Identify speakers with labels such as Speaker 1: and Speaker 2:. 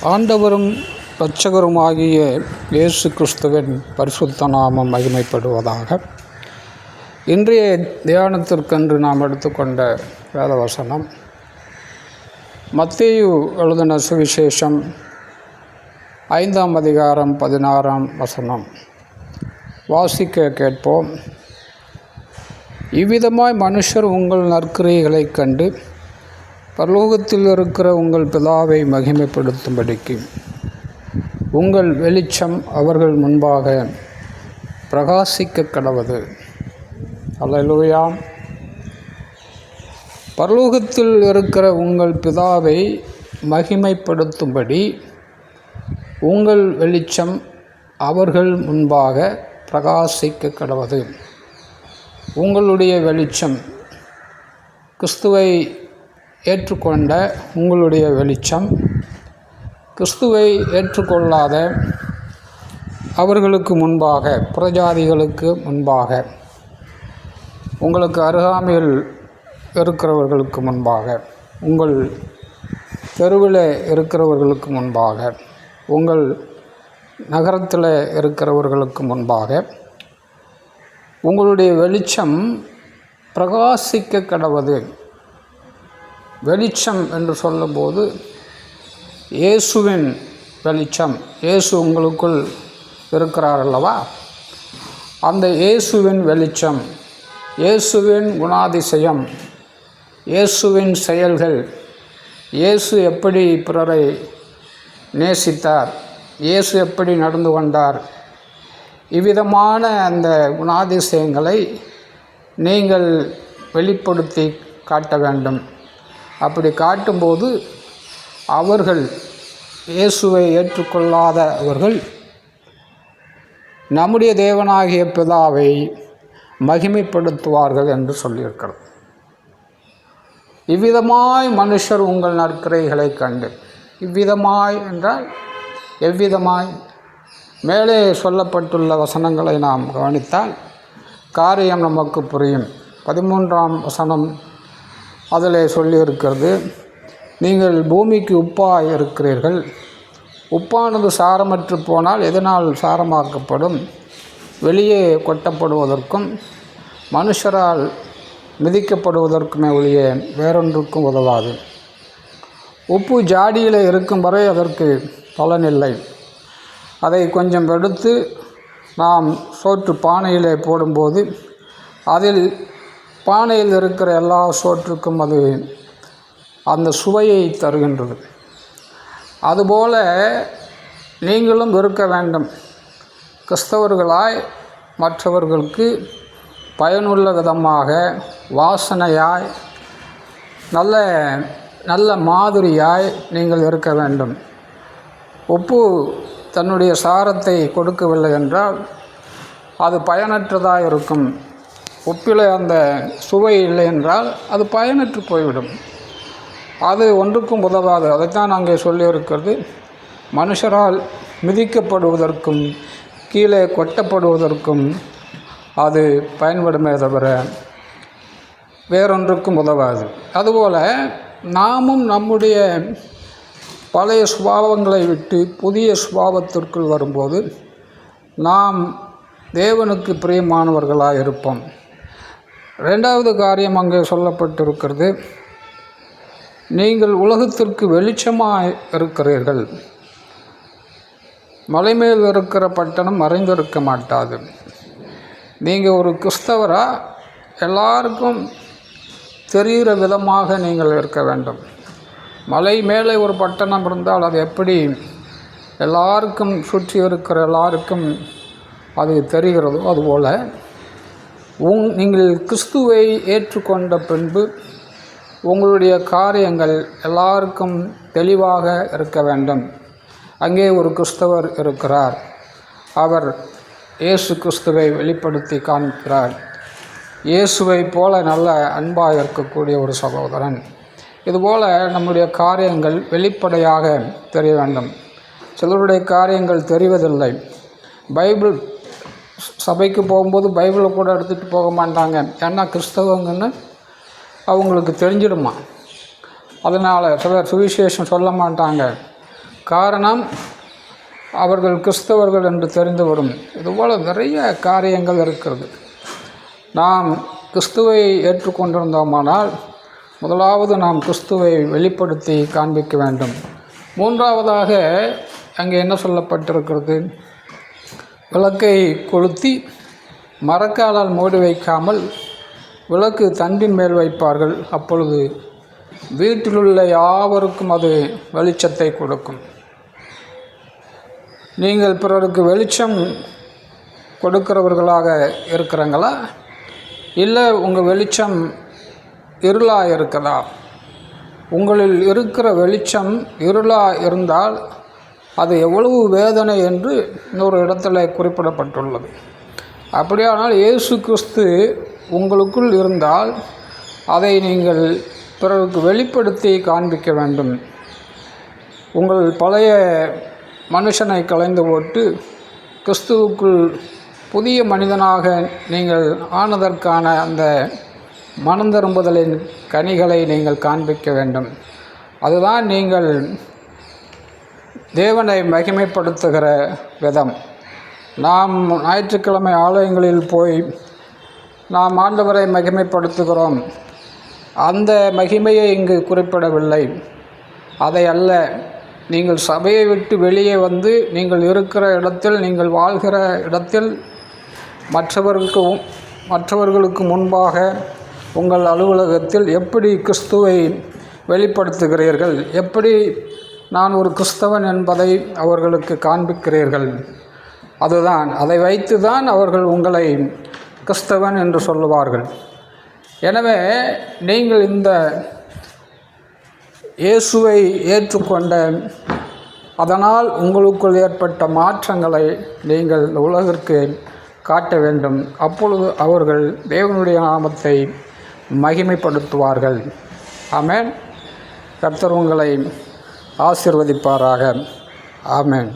Speaker 1: ஆண்டவரும் இரட்சகருமாகிய இயேசு கிறிஸ்துவின் பரிசுத்த நாமம் மகிமைப்படுவதாக. இன்றைய தியானத்திற்கென்று நாம் எடுத்துக்கொண்ட வேதவசனம் மத்தேயு எழுதின சுவிசேஷம் 5ஆம் அதிகாரம் 16ஆம் வசனம். வாசிக்க கேட்போம். இவ்விதமாய் மனுஷர் உங்கள் நற்கிரியைகளைக் கண்டு பரலோகத்தில் இருக்கிற உங்கள் பிதாவை மகிமைப்படுத்தும்படிக்கு உங்கள் வெளிச்சம் அவர்கள் முன்பாக பிரகாசிக்க கடவது. அல்லேலூயா. பரலோகத்தில் இருக்கிற உங்கள் பிதாவை மகிமைப்படுத்தும்படி உங்கள் வெளிச்சம் அவர்கள் முன்பாக பிரகாசிக்க கடவது. உங்களுடைய வெளிச்சம், கிறிஸ்துவை ஏற்றுக்கொண்ட உங்களுடைய வெளிச்சம், கிறிஸ்துவை ஏற்றுக்கொள்ளாத அவர்களுக்கு முன்பாக, புறஜாதிகளுக்கு முன்பாக, உங்களுக்கு அருகாமையில் இருக்கிறவர்களுக்கு முன்பாக, உங்கள் தெருவில் இருக்கிறவர்களுக்கு முன்பாக, உங்கள் நகரத்தில் இருக்கிறவர்களுக்கு முன்பாக உங்களுடைய வெளிச்சம் பிரகாசிக்க கடவது. வெளிச்சம் என்று சொல்லும்போது இயேசுவின் வெளிச்சம், இயேசு உங்களுக்குள் இருக்கிறார் அல்லவா? அந்த இயேசுவின் வெளிச்சம், இயேசுவின் குணாதிசயம், இயேசுவின் செயல்கள், இயேசு எப்படி பிறரை நேசித்தார், இயேசு எப்படி நடந்து கொண்டார், இவ்விதமான அந்த குணாதிசயங்களை நீங்கள் வெளிப்படுத்தி காட்ட வேண்டும். அப்படி காட்டும்போது அவர்கள், இயேசுவை ஏற்றுக்கொள்ளாத அவர்கள், நம்முடைய தேவனாகிய பிதாவை மகிமைப்படுத்துவார்கள் என்று சொல்லியிருக்கிறது. இவ்விதமாய் மனுஷர் உங்கள் நற்கிரியைகளை கண்டு. இவ்விதமாய் என்றால் எவ்விதமாய்? மேலே சொல்லப்பட்டுள்ள வசனங்களை நாம் கவனித்தால் காரியம் நமக்கு புரியும். 13ஆம் வசனம் அதில் சொல்லியிருக்கிறது, நீங்கள் பூமிக்கு உப்பாய் இருக்கிறீர்கள். உப்பானது சாரமற்று போனால் எதனால் சாரமாக்கப்படும்? வெளியே கொட்டப்படுவதற்கும் மனுஷரால் மிதிக்கப்படுவதற்குமே ஒழிய வேறொன்றுக்கும் உதவாது. உப்பு ஜாடியில் இருக்கும் வரை அதற்கு பலனில்லை. அதை கொஞ்சம் எடுத்து நாம் சோற்று பானையிலே போடும்போது அதில் பானையில் இருக்கிற எல்லா சோற்றுக்கும் அது அந்த சுவையை தருகின்றது. அதுபோல நீங்களும் இருக்க வேண்டும். கிறிஸ்தவர்களாய் மற்றவர்களுக்கு பயனுள்ள விதமாக, வாசனையாய், நல்ல நல்ல மாதிரியாய் நீங்கள் இருக்க வேண்டும். உப்பு தன்னுடைய சாரத்தை கொடுக்கவில்லை என்றால் அது பயனற்றதாக இருக்கும். உப்பில் அந்த சுவை இல்லை என்றால் அது பயனற்று போய்விடும். அது ஒன்றுக்கும் உதவாது. அதைத்தான் அங்கே சொல்லியிருக்கிறது, மனுஷரால் மிதிக்கப்படுவதற்கும் கீழே கொட்டப்படுவதற்கும் அது பயன்படுமே தவிர வேறொன்றுக்கும் உதவாது. அதுபோல் நாமும் நம்முடைய பழைய சுபாவங்களை விட்டு புதிய சுபாவத்திற்குள் வரும்போது நாம் தேவனுக்கு பிரியமானவர்களாக இருப்போம். 2வது காரியம் அங்கே சொல்லப்பட்டிருக்கிறது, நீங்கள் உலகத்திற்கு வெளிச்சமாக இருக்கிறீர்கள். மலை மேல் இருக்கிற பட்டணம் மறைந்திருக்க மாட்டாது. நீங்கள் ஒரு கிறிஸ்தவராக எல்லாருக்கும் தெரிகிற விதமாக நீங்கள் இருக்க வேண்டும். மலை மேலே ஒரு பட்டணம் இருந்தால் அது எப்படி எல்லாருக்கும், சுற்றி இருக்கிற எல்லாருக்கும் அது தெரிகிறதோ, அதுபோல் நீங்கள் கிறிஸ்துவை ஏற்றுக்கொண்ட பின்பு உங்களுடைய காரியங்கள் எல்லாருக்கும் தெளிவாக இருக்க வேண்டும். அங்கே ஒரு கிறிஸ்தவர் இருக்கிறார், அவர் இயேசு கிறிஸ்துவை வெளிப்படுத்தி காண்கிறார். இயேசுவை போல நல்ல அன்பாக இருக்கக்கூடிய ஒரு சகோதரன். இதுபோல் நம்முடைய காரியங்கள் வெளிப்படையாக தெரிய வேண்டும். சிலருடைய காரியங்கள் தெரிவதில்லை. பைபிள் சபைக்கு போகும்போது பைபிளை கூட எடுத்துகிட்டு போக மாட்டாங்க. ஏன்னா கிறிஸ்தவங்கன்னு அவங்களுக்கு தெரிஞ்சிடுமா. அதனால் சிலர் சுவிசேஷம் சொல்ல மாட்டாங்க. காரணம் அவர்கள் கிறிஸ்தவர்கள் என்று தெரிந்து வரும். இதுபோல் நிறைய காரியங்கள் இருக்கிறது. நாம் கிறிஸ்துவை ஏற்றுக்கொண்டிருந்தோமானால் முதலாவது நாம் கிறிஸ்துவை வெளிப்படுத்தி காண்பிக்க வேண்டும். மூன்றாவதாக அங்கே என்ன சொல்லப்பட்டிருக்கிறது? விளக்கை கொளுத்தி மரக்காலால் மூடி வைக்காமல் விளக்கு தண்டின் மேல் வைப்பார்கள். அப்பொழுது வீட்டிலுள்ள யாவருக்கும் அது வெளிச்சத்தை கொடுக்கும். நீங்கள் பிறருக்கு வெளிச்சம் கொடுக்கிறவர்களாக இருக்கிறீங்களா? இல்லை உங்கள் வெளிச்சம் இருளாக இருக்குதா? உங்களில் இருக்கிற வெளிச்சம் இருளாக இருந்தால் அது எவ்வளவு வேதனை என்று இன்னொரு இடத்துல குறிப்பிடப்பட்டுள்ளது. அப்படியானால் இயேசு கிறிஸ்து உங்களுக்குள் இருந்தால் அதை நீங்கள் பிறருக்கு வெளிப்படுத்தி காண்பிக்க வேண்டும். உங்கள் பழைய மனுஷனை களைந்து போட்டு கிறிஸ்துவுக்குள் புதிய மனிதனாக நீங்கள் ஆனதற்கான அந்த மனம் திரும்புதலின் கனிகளை நீங்கள் காண்பிக்க வேண்டும். அதுதான் நீங்கள் தேவனை மகிமைப்படுத்துகிற விதம். நாம் ஞாயிற்றுக்கிழமை ஆலயங்களில் போய் நாம் ஆண்டவரை மகிமைப்படுத்துகிறோம். அந்த மகிமையை இங்கு குறிப்பிடவில்லை. அதை அல்ல, நீங்கள் சபையை விட்டு வெளியே வந்து நீங்கள் இருக்கிற இடத்தில், நீங்கள் வாழ்கிற இடத்தில் மற்றவர்களுக்கு முன்பாக உங்கள் அலுவலகத்தில் எப்படி கிறிஸ்துவை வெளிப்படுத்துகிறீர்கள், எப்படி நான் ஒரு கிறிஸ்தவன் என்பதை அவர்களுக்கு காண்பிக்கிறீர்கள். அதுதான், அதை வைத்து தான் அவர்கள் உங்களை கிறிஸ்தவன் என்று சொல்லுவார்கள். எனவே நீங்கள் இந்த இயேசுவை ஏற்றுக்கொண்ட அதனால் உங்களுக்குள் ஏற்பட்ட மாற்றங்களை நீங்கள் இந்த உலகிற்கு காட்ட வேண்டும். அப்பொழுது அவர்கள் தேவனுடைய நாமத்தை மகிமைப்படுத்துவார்கள். ஆமென். கர்த்தர் உங்களை ஆசீர்வதிப்பாராக. ஆமென்.